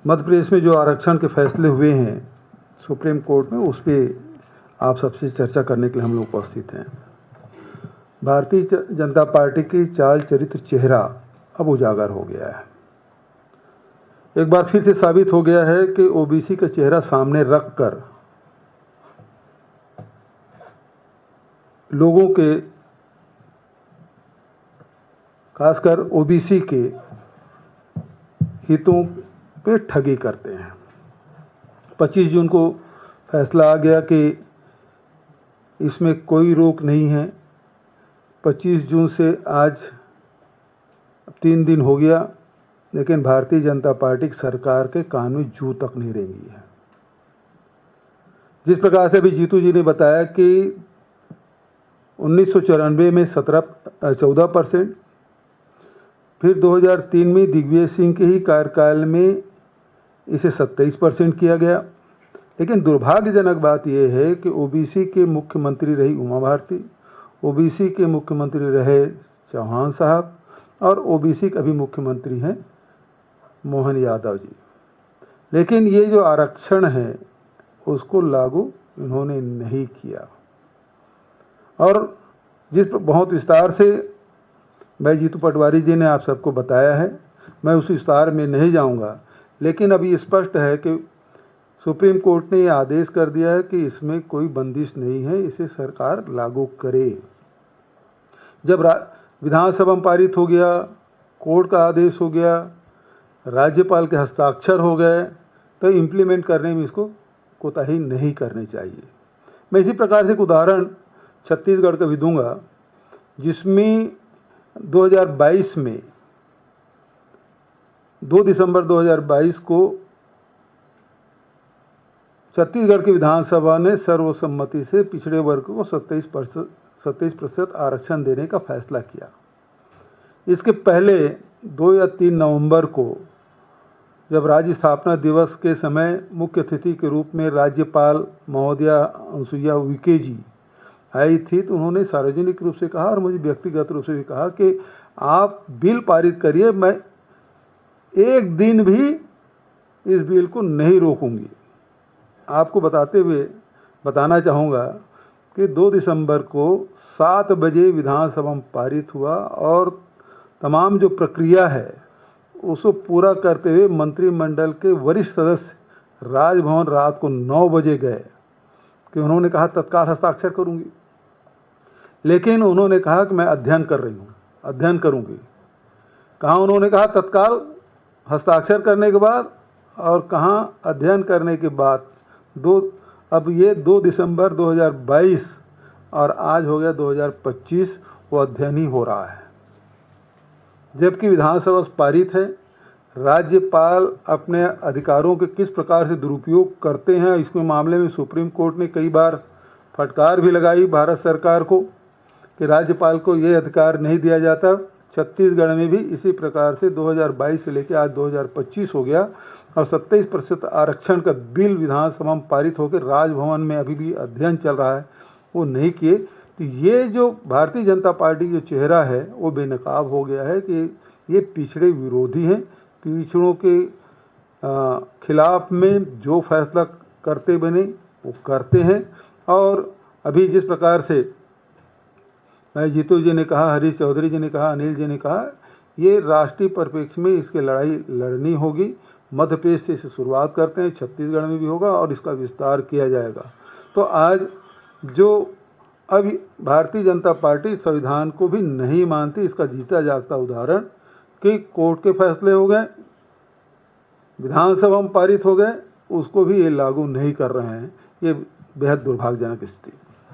मध्य प्रदेश में जो आरक्षण के फैसले हुए हैं सुप्रीम कोर्ट में, उस पर आप सबसे चर्चा करने के लिए हम लोग उपस्थित हैं। भारतीय जनता पार्टी की चाल चरित्र चेहरा अब उजागर हो गया है। एक बार फिर से साबित हो गया है कि ओबीसी का चेहरा सामने रखकर लोगों के, खासकर ओबीसी के हितों पे ठगी करते हैं। 25 जून को फैसला आ गया कि इसमें कोई रोक नहीं है। 25 जून से आज 3 दिन हो गया, लेकिन भारतीय जनता पार्टी की सरकार के कान में जू तक नहीं रेंगी है। जिस प्रकार से अभी जीतू जी ने बताया कि 1994 में 14%, फिर 2003 में दिग्विजय सिंह के ही कार्यकाल में इसे 27% किया गया। लेकिन दुर्भाग्यजनक बात यह है कि ओबीसी के मुख्यमंत्री रही उमा भारती, ओबीसी के मुख्यमंत्री रहे चौहान साहब, और ओबीसी के अभी मुख्यमंत्री हैं मोहन यादव जी। लेकिन ये जो आरक्षण है उसको लागू इन्होंने नहीं किया। और जिस बहुत विस्तार से भाई जीतू पटवारी जी ने आप सबको बताया है, मैं उस विस्तार में नहीं जाऊंगा। लेकिन अभी स्पष्ट है कि सुप्रीम कोर्ट ने यह आदेश कर दिया है कि इसमें कोई बंदिश नहीं है, इसे सरकार लागू करे। जब विधानसभा में पारित हो गया, कोर्ट का आदेश हो गया, राज्यपाल के हस्ताक्षर हो गए, तो इम्प्लीमेंट करने में इसको कोताही नहीं करनी चाहिए। मैं इसी प्रकार से एक उदाहरण छत्तीसगढ़ का भी दूंगा, जिसमें 2022 में 2 दिसंबर 2022 को छत्तीसगढ़ की विधानसभा ने सर्वसम्मति से पिछड़े वर्ग को 27% आरक्षण देने का फैसला किया। इसके पहले 2 या 3 नवंबर को जब राज्य स्थापना दिवस के समय मुख्य अतिथि के रूप में राज्यपाल महोदया अनुसुईया उइके जी आई थी, तो उन्होंने सार्वजनिक रूप से कहा और मुझे व्यक्तिगत रूप से भी कहा कि आप बिल पारित करिए, मैं एक दिन भी इस बिल को नहीं रोकूंगी। आपको बताना चाहूँगा कि 2 दिसंबर को 7 बजे विधानसभा में पारित हुआ और तमाम जो प्रक्रिया है उसको पूरा करते हुए मंत्रिमंडल के वरिष्ठ सदस्य राजभवन रात को 9 बजे गए कि उन्होंने कहा तत्काल हस्ताक्षर करूंगी। लेकिन उन्होंने कहा कि मैं अध्ययन कर रही हूँ, अध्ययन करूंगी। कहाँ उन्होंने कहा तत्काल हस्ताक्षर करने के बाद और कहाँ अध्ययन करने के बाद। अब ये 2 दिसंबर 2022 और आज हो गया 2025, वो अध्ययन ही हो रहा है। जबकि विधानसभा पारित है, राज्यपाल अपने अधिकारों के किस प्रकार से दुरुपयोग करते हैं, इसके मामले में सुप्रीम कोर्ट ने कई बार फटकार भी लगाई भारत सरकार को कि राज्यपाल को ये अधिकार नहीं दिया जाता। छत्तीसगढ़ में भी इसी प्रकार से 2022 से लेकर आज 2025 हो गया और 27% आरक्षण का बिल विधानसभा में पारित होकर राजभवन में अभी भी अध्ययन चल रहा है, वो नहीं किए। तो ये जो भारतीय जनता पार्टी जो चेहरा है वो बेनकाब हो गया है कि ये पिछड़े विरोधी हैं। पिछड़ों के खिलाफ में जो फैसला करते बने वो करते हैं। और अभी जिस प्रकार से जीतू जी ने कहा, हरीश चौधरी जी ने कहा, अनिल जी ने कहा, ये राष्ट्रीय परिप्रेक्ष्य में इसकी लड़ाई लड़नी होगी। मध्य प्रदेश से इसे शुरुआत करते हैं, छत्तीसगढ़ में भी होगा और इसका विस्तार किया जाएगा। तो आज जो अभी भारतीय जनता पार्टी संविधान को भी नहीं मानती, इसका जीता जागता उदाहरण कि कोर्ट के फैसले हो गए, विधानसभा में पारित हो गए, उसको भी ये लागू नहीं कर रहे हैं। ये बेहद दुर्भाग्यजनक स्थिति।